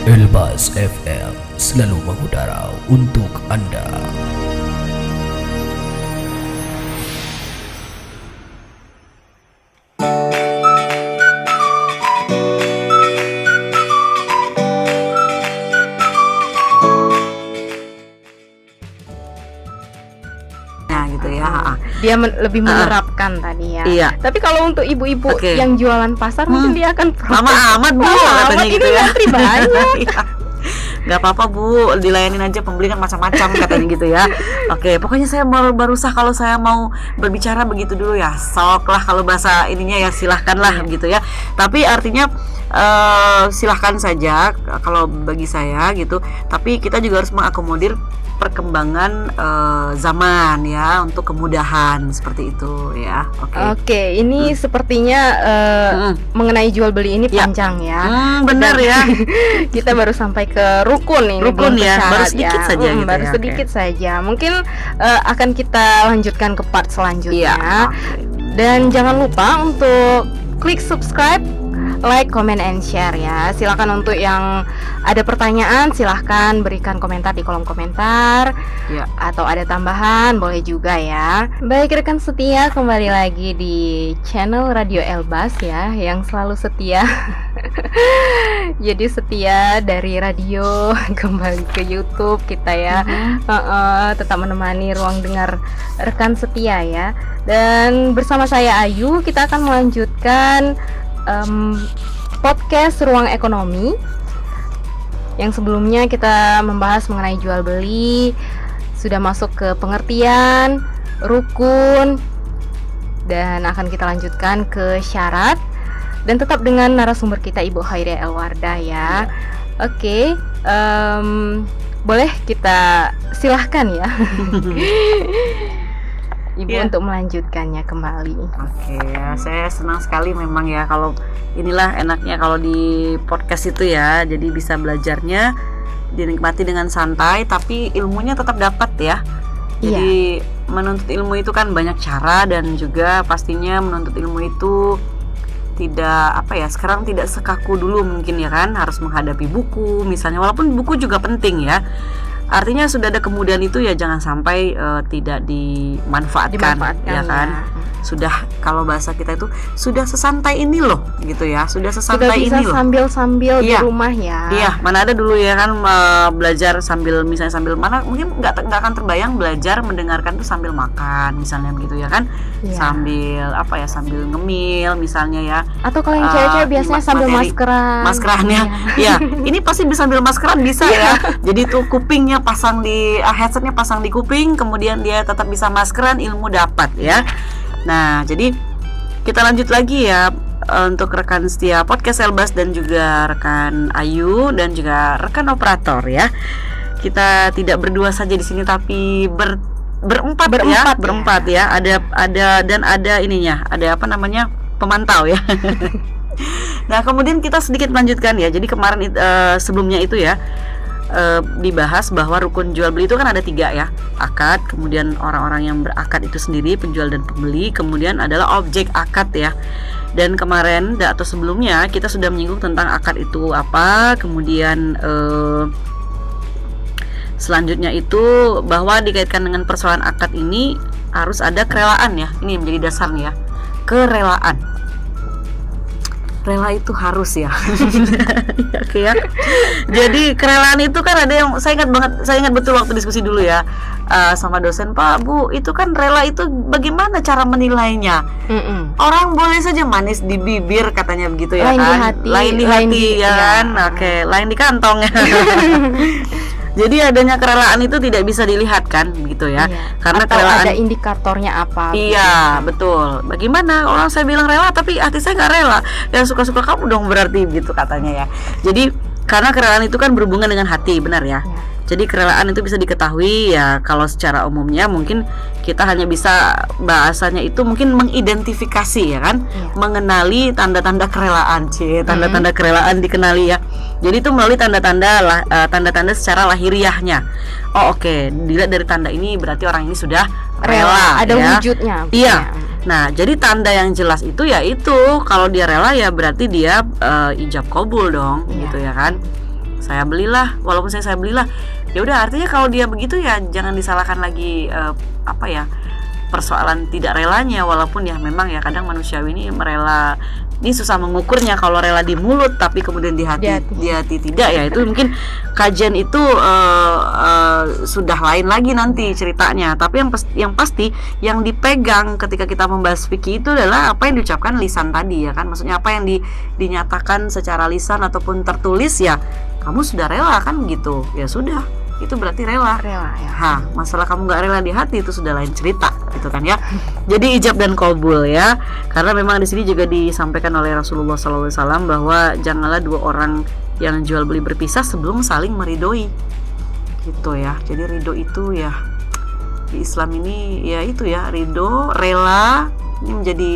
Elbas FM selalu mengudara untuk Anda. Gitu ya. Dia lebih menerapkan tadi ya. Iya. Tapi kalau untuk ibu-ibu yang jualan pasar mungkin dia akan lama amat Bu katanya gitu ya. Antri banyak. Iya. Gak apa-apa Bu, dilayanin aja, pembeli kan macam-macam katanya gitu ya. Oke, pokoknya saya baru sah kalau saya mau berbicara begitu dulu ya. Sok lah kalau bahasa ininya ya, silahkan lah gitu ya. Tapi artinya silahkan saja kalau bagi saya gitu. Tapi kita juga harus mengakomodir perkembangan zaman ya, untuk kemudahan seperti itu ya. Oke, ini sepertinya mengenai jual beli ini panjang ya. Benar ya. Kita baru sampai ke rukun ini. Rukun ya, baru sedikit saja gitu baru ya. sedikit saja. Mungkin akan kita lanjutkan ke part selanjutnya. Iya. Dan jangan lupa untuk klik subscribe, like, comment, and share ya. Silakan untuk yang ada pertanyaan silahkan berikan komentar di kolom komentar ya. Atau ada tambahan boleh juga ya. Baik rekan setia, kembali lagi di channel Radio Elbas ya, yang selalu setia. Jadi setia dari radio kembali ke YouTube kita ya. Tetap menemani ruang dengar rekan setia ya. Dan bersama saya Ayu, kita akan melanjutkan podcast Ruang Ekonomi. Yang sebelumnya kita membahas mengenai jual beli, sudah masuk ke pengertian, rukun, dan akan kita lanjutkan ke syarat. Dan tetap dengan narasumber kita Ibu Khairia Elwardah ya. Oke, boleh kita silahkan ya. Ibu untuk melanjutkannya kembali. Oke, ya, saya senang sekali memang ya, kalau inilah enaknya kalau di podcast itu ya, jadi bisa belajarnya dinikmati dengan santai tapi ilmunya tetap dapat ya. Jadi menuntut ilmu itu kan banyak cara, dan juga pastinya menuntut ilmu itu tidak sekarang tidak sekaku dulu mungkin ya kan, harus menghadapi buku misalnya, walaupun buku juga penting ya. Artinya sudah ada kemudian itu ya, jangan sampai tidak dimanfaatkan ya kan. Sudah, kalau bahasa kita itu sudah sesantai ini loh gitu ya, sudah sesantai ini loh. Sambil-sambil di rumah ya. Iya, mana ada dulu ya kan belajar sambil mana, mungkin nggak akan terbayang belajar mendengarkan tuh sambil makan misalnya begitu ya kan. Sambil sambil ngemil misalnya ya. Atau kalau yang cewek-cewek biasanya sambil maskerannya. Ya, ini pasti bisa sambil maskeran bisa ya. Jadi tuh kupingnya pasang di headsetnya pasang di kuping, kemudian dia tetap bisa maskeran, ilmu dapat ya. Nah, jadi kita lanjut lagi ya untuk rekan setia podcast Elbas dan juga rekan Ayu dan juga rekan operator ya. Kita tidak berdua saja di sini tapi berempat ya. Ada ininya, ada pemantau ya. Nah, kemudian kita sedikit melanjutkan ya. Jadi kemarin sebelumnya itu ya, dibahas bahwa rukun jual beli itu kan ada 3 ya, akad, kemudian orang-orang yang berakad itu sendiri, penjual dan pembeli, kemudian adalah objek akad ya. Dan kemarin atau sebelumnya kita sudah menyinggung tentang akad itu apa, kemudian selanjutnya itu bahwa dikaitkan dengan persoalan akad ini harus ada kerelaan ya, ini menjadi dasarnya ya, kerelaan. Rela itu harus ya. Oke ya. Jadi kerelaan itu kan ada yang saya ingat betul waktu diskusi dulu ya sama dosen, Pak, Bu, itu kan rela itu bagaimana cara menilainya? Orang boleh saja manis di bibir katanya begitu ya kan. Lain di hati ya kan. Oke, lain di kantong ya. Jadi adanya kerelaan itu tidak bisa dilihat kan begitu ya. Karena atau kerelaan ada indikatornya apa? Iya, betul. Bagaimana orang saya bilang rela tapi hati saya nggak rela. Yang suka-suka kamu dong berarti gitu katanya ya. Jadi karena kerelaan itu kan berhubungan dengan hati, benar ya. Jadi kerelaan itu bisa diketahui ya, kalau secara umumnya mungkin kita hanya bisa bahasanya itu mungkin mengidentifikasi ya kan, mengenali tanda-tanda kerelaan, tanda-tanda kerelaan dikenali ya. Jadi itu melalui tanda-tanda secara lahiriahnya. Oh oke, dilihat dari tanda ini berarti orang ini sudah rela ada ya. Wujudnya. Iya. Nah, jadi tanda yang jelas itu ya itu, kalau dia rela ya berarti dia ijab kabul dong, gitu ya kan. saya belilah, walaupun saya belilah, ya udah, artinya kalau dia begitu ya jangan disalahkan lagi persoalan tidak relanya, walaupun ya memang ya kadang manusiawi ini ini susah mengukurnya, kalau rela di mulut tapi kemudian di hati tidak, ya itu mungkin kajian itu sudah lain lagi nanti ceritanya. Tapi yang pasti yang dipegang ketika kita membahas fikih itu adalah apa yang diucapkan lisan tadi, ya kan, maksudnya apa yang dinyatakan secara lisan ataupun tertulis, ya kamu sudah rela kan gitu, ya sudah, itu berarti rela ya. Masalah kamu nggak rela di hati itu sudah lain cerita, gitu kan ya. Jadi ijab dan qabul ya, karena memang di sini juga disampaikan oleh Rasulullah SAW bahwa janganlah dua orang yang jual beli berpisah sebelum saling meridoi, gitu ya. Jadi ridho itu ya di Islam ini ya itu ya, ridho, rela ini menjadi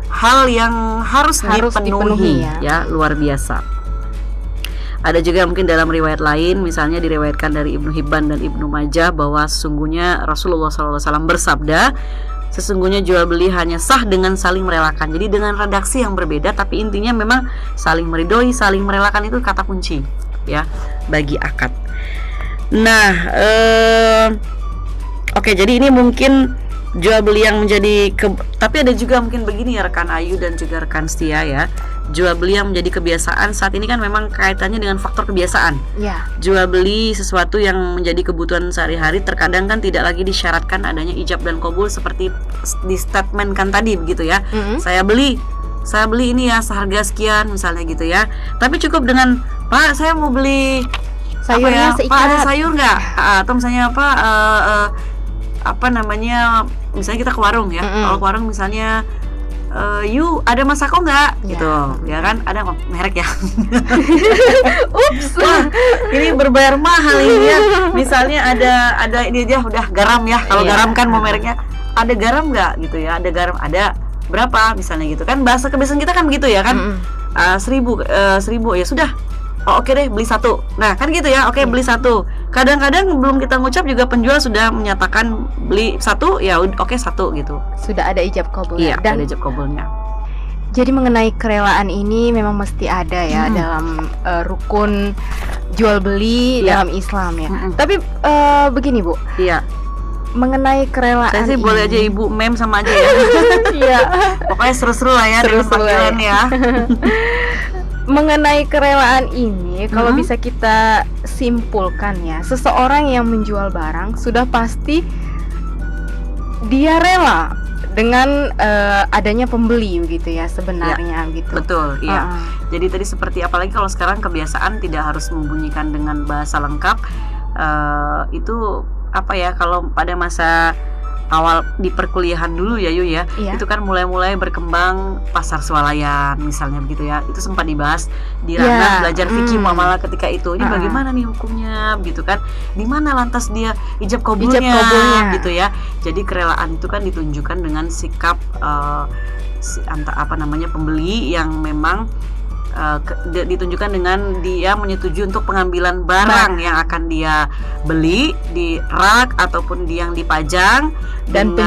hal yang harus dipenuhi ya, luar biasa. Ada juga mungkin dalam riwayat lain, misalnya diriwayatkan dari Ibnu Hibban dan Ibnu Majah bahwa sesungguhnya Rasulullah SAW bersabda, sesungguhnya jual beli hanya sah dengan saling merelakan. Jadi dengan redaksi yang berbeda, tapi intinya memang saling meridoi, saling merelakan itu kata kunci ya bagi akad. Nah, oke, jadi ini mungkin jual beli yang menjadi tapi ada juga mungkin begini ya rekan Ayu dan juga rekan Setia ya, jual beli yang menjadi kebiasaan saat ini kan memang kaitannya dengan faktor kebiasaan ya. Jual beli sesuatu yang menjadi kebutuhan sehari-hari terkadang kan tidak lagi disyaratkan adanya ijab dan qabul seperti di statement kan tadi begitu ya. Saya beli ini ya seharga sekian misalnya gitu ya, tapi cukup dengan Pak saya mau beli sayurnya Pak ada sayur nggak, atau misalnya misalnya kita ke warung ya, kalau ke warung misalnya you ada masako nggak gitu ya kan, ada merek ya. Ups, wah, ini berbayar mahal ini ya. Misalnya ada ini aja udah garam ya, kalau garam kan mau mereknya, ada garam nggak gitu ya, ada garam, ada berapa misalnya gitu kan, bahasa kebiasaan kita kan begitu ya kan. 1.000 ya sudah, oke deh beli satu. Nah kan gitu ya, oke beli satu. Kadang-kadang belum kita ngucap juga penjual sudah menyatakan beli satu, ya oke satu gitu. Sudah ada ijab qabulnya. Iya, ada ijab qabulnya. Jadi mengenai kerelaan ini memang mesti ada ya dalam rukun jual beli dalam Islam ya. Tapi begini Bu. Iya. Mengenai kerelaan saya sih boleh aja Ibu mem sama aja ya. Iya. Pokoknya seru-seru lah ya dengan panggilan ya. Mengenai kerelaan ini, kalau bisa kita simpulkan ya, seseorang yang menjual barang sudah pasti dia rela dengan adanya pembeli begitu ya sebenarnya gitu. Betul, iya. Jadi tadi seperti apalagi kalau sekarang kebiasaan tidak harus membunyikan dengan bahasa lengkap, itu apa ya, kalau pada masa awal di perkuliahan dulu ya Yu ya, itu kan mulai berkembang pasar swalayan misalnya begitu ya, itu sempat dibahas di ranah belajar fikih muamalah ketika itu. Ini bagaimana nih hukumnya gitu kan, di mana lantas dia ijab qabulnya gitu ya. Jadi kerelaan itu kan ditunjukkan dengan sikap pembeli yang memang ditunjukkan dengan dia menyetujui untuk pengambilan barang yang akan dia beli di rak ataupun yang dipajang, dan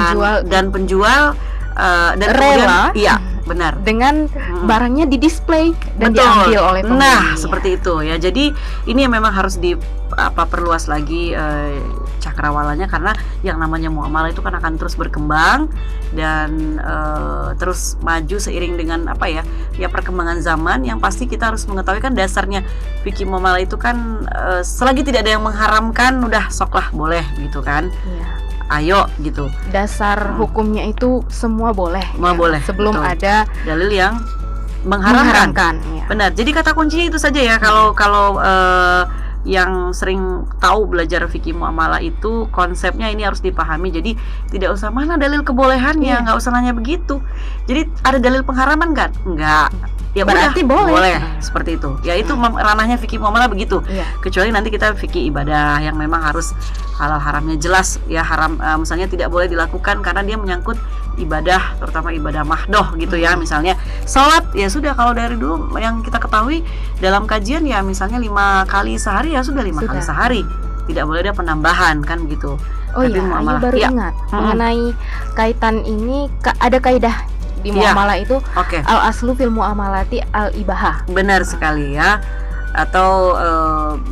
penjual dan rela, iya benar, dengan barangnya didisplay dan diambil oleh pembeli. Nah seperti itu ya. Jadi ini yang memang harus perluas lagi cakrawalanya, karena yang namanya muamalah itu kan akan terus berkembang dan terus maju seiring dengan perkembangan zaman. Yang pasti kita harus mengetahui kan dasarnya fikih muamalah itu kan selagi tidak ada yang mengharamkan, udah soklah boleh gitu kan. Ayo gitu. Dasar hukumnya itu semua boleh. Semua boleh. Sebelum betul. Ada dalil yang mengharamkan. Benar. Jadi kata kuncinya itu saja ya. Kalau yang sering tahu belajar fikih muamalah itu konsepnya ini harus dipahami. Jadi tidak usah mana dalil kebolehannya, nggak usah nanya begitu. Jadi ada dalil pengharaman kan? Enggak. Ya berarti boleh. Seperti itu. Ya itu ranahnya fikih muamalah begitu. Kecuali nanti kita fikih ibadah yang memang harus halal haramnya jelas ya. Haram misalnya tidak boleh dilakukan karena dia menyangkut ibadah, terutama ibadah mahdoh gitu ya. Misalnya sholat, ya sudah, kalau dari dulu yang kita ketahui dalam kajian ya misalnya 5 kali sehari, ya sudah 5 kali sehari, tidak boleh ada penambahan kan gitu. Oh iya, Ayu baru ingat mengenai kaitan ini, ada kaidah di muamalah itu al aslu fil muamalati al ibahah. Benar sekali ya. atau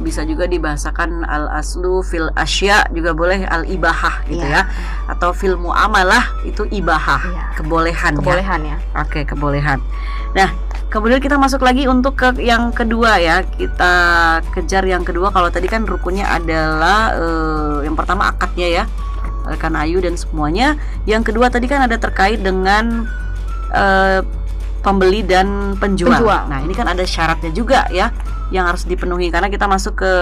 bisa juga dibahasakan al aslu fil asya, juga boleh al ibahah gitu ya, atau fil muamalah itu ibahah, kebolehan ya. Oke, kebolehan. Nah, kemudian kita masuk lagi untuk ke yang kedua ya, kita kejar yang kedua. Kalau tadi kan rukunnya adalah yang pertama akadnya ya, rekan ayu dan semuanya. Yang kedua tadi kan ada terkait dengan pembeli dan penjual. Nah, ini kan ada syaratnya juga ya yang harus dipenuhi, karena kita masuk ke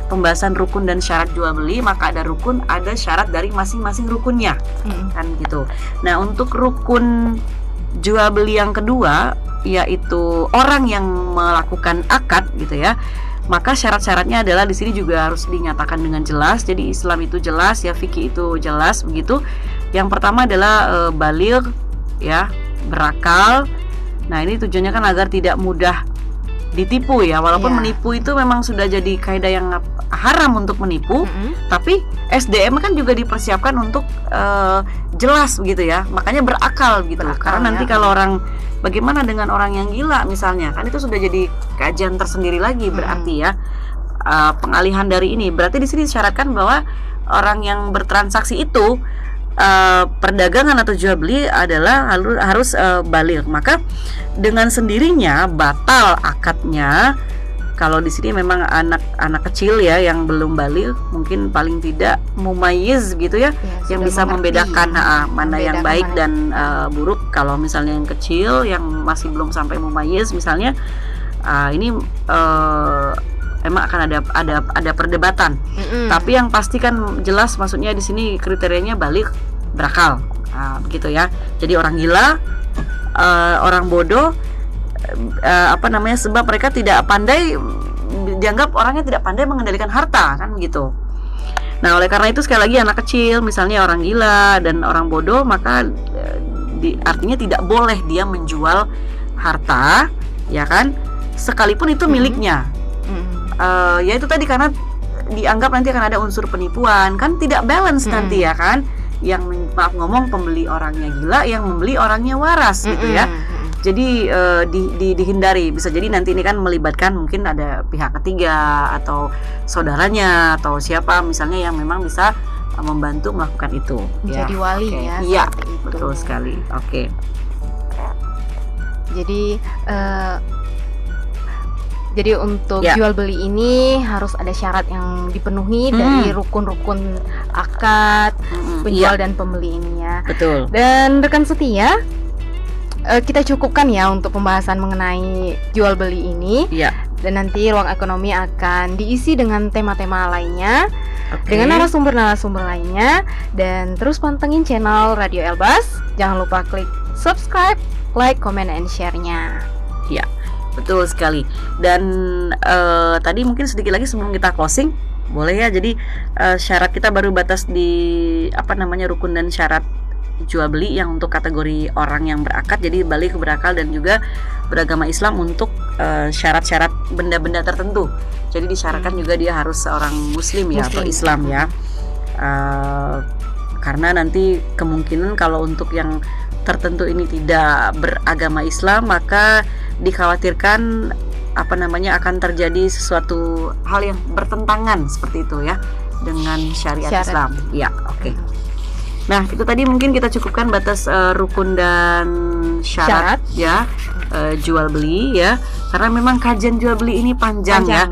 pembahasan rukun dan syarat jual beli, maka ada rukun, ada syarat dari masing-masing rukunnya, kan gitu. Nah, untuk rukun jual beli yang kedua, yaitu orang yang melakukan akad gitu ya, maka syarat-syaratnya adalah di sini juga harus dinyatakan dengan jelas. Jadi Islam itu jelas ya, fikih itu jelas begitu. Yang pertama adalah baligh ya, berakal. Nah, ini tujuannya kan agar tidak mudah ditipu ya, walaupun menipu itu memang sudah jadi kaidah yang haram untuk menipu, tapi SDM kan juga dipersiapkan untuk jelas begitu ya, makanya berakal gitu. Karena nanti kalau orang, bagaimana dengan orang yang gila misalnya, kan itu sudah jadi kajian tersendiri lagi berarti ya, pengalihan dari ini. Berarti di sini disyaratkan bahwa orang yang bertransaksi itu perdagangan atau jual beli adalah harus baligh. Maka dengan sendirinya batal akadnya kalau di sini memang anak kecil ya yang belum baligh, mungkin paling tidak mumayyiz gitu ya, yang bisa membedakan mana yang baik dan buruk. Kalau misalnya yang kecil yang masih belum sampai mumayyiz misalnya, ini emang akan ada perdebatan. Tapi yang pasti kan jelas, maksudnya di sini kriterianya baligh, berakal, begitu ya. Jadi orang gila, orang bodoh, sebab mereka tidak pandai, dianggap orangnya tidak pandai mengendalikan harta, kan gitu. Nah, oleh karena itu sekali lagi anak kecil, misalnya orang gila dan orang bodoh, maka artinya tidak boleh dia menjual harta, ya kan, sekalipun itu miliknya. Ya itu tadi, karena dianggap nanti akan ada unsur penipuan, kan tidak balance nanti ya kan, yang maaf ngomong pembeli orangnya gila, yang membeli orangnya waras gitu ya. Jadi dihindari. Bisa jadi nanti ini kan melibatkan mungkin ada pihak ketiga atau saudaranya atau siapa misalnya yang memang bisa membantu melakukan itu. Jadi wali ya. Iya, betul sekali. Oke. Jadi untuk jual beli ini harus ada syarat yang dipenuhi dari rukun-rukun akad penjual dan pembeli ini ya. Betul. Dan rekan setia, kita cukupkan ya untuk pembahasan mengenai jual beli ini. Iya. Dan nanti ruang ekonomi akan diisi dengan tema-tema lainnya, dengan narasumber-narasumber lainnya. Dan terus pantengin channel Radio Elbas. Jangan lupa klik subscribe, like, comment, and share-nya. Iya. Betul sekali. Dan tadi mungkin sedikit lagi sebelum kita closing, boleh ya. Jadi syarat kita baru batas di rukun dan syarat jual beli yang untuk kategori orang yang berakad, jadi baligh, berakal, dan juga beragama Islam untuk syarat-syarat benda-benda tertentu. Jadi disyaratkan juga dia harus seorang muslim ya, atau Islam ya. Karena nanti kemungkinan kalau untuk yang tertentu ini tidak beragama Islam, maka dikhawatirkan akan terjadi sesuatu hal yang bertentangan seperti itu ya dengan syariat Islam. Ya, oke. Nah, itu tadi mungkin kita cukupkan batas rukun dan syarat. Ya, jual beli ya. Karena memang kajian jual beli ini panjang ya.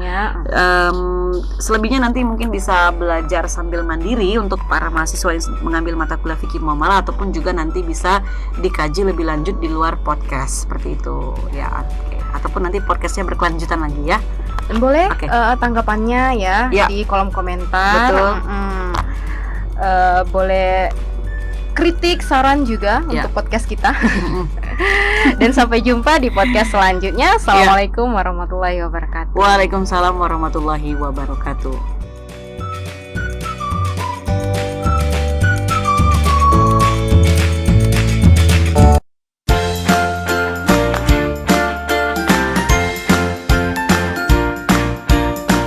Selebihnya nanti mungkin bisa belajar sambil mandiri untuk para mahasiswa yang mengambil mata kuliah fikih muamalah, ataupun juga nanti bisa dikaji lebih lanjut di luar podcast seperti itu ya. Ataupun nanti podcastnya berkelanjutan lagi ya. Dan boleh tanggapannya ya di kolom komentar. Betul. Boleh kritik, saran juga untuk podcast kita. Dan sampai jumpa di podcast selanjutnya. Assalamualaikum warahmatullahi wabarakatuh. Waalaikumsalam warahmatullahi wabarakatuh.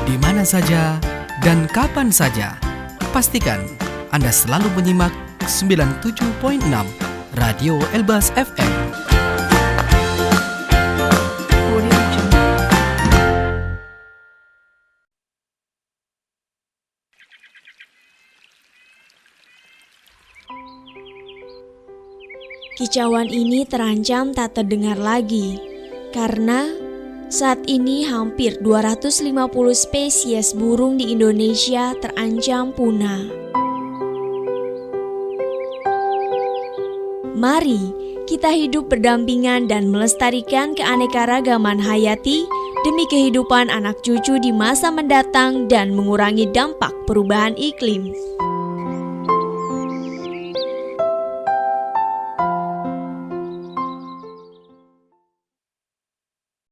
Di mana saja dan kapan saja, pastikan Anda selalu menyimak 97.6 Radio Elbas FM. kicauan ini terancam tak terdengar lagi karena saat ini hampir 250 spesies burung di Indonesia terancam punah. Mari kita hidup berdampingan dan melestarikan keanekaragaman hayati demi kehidupan anak cucu di masa mendatang dan mengurangi dampak perubahan iklim.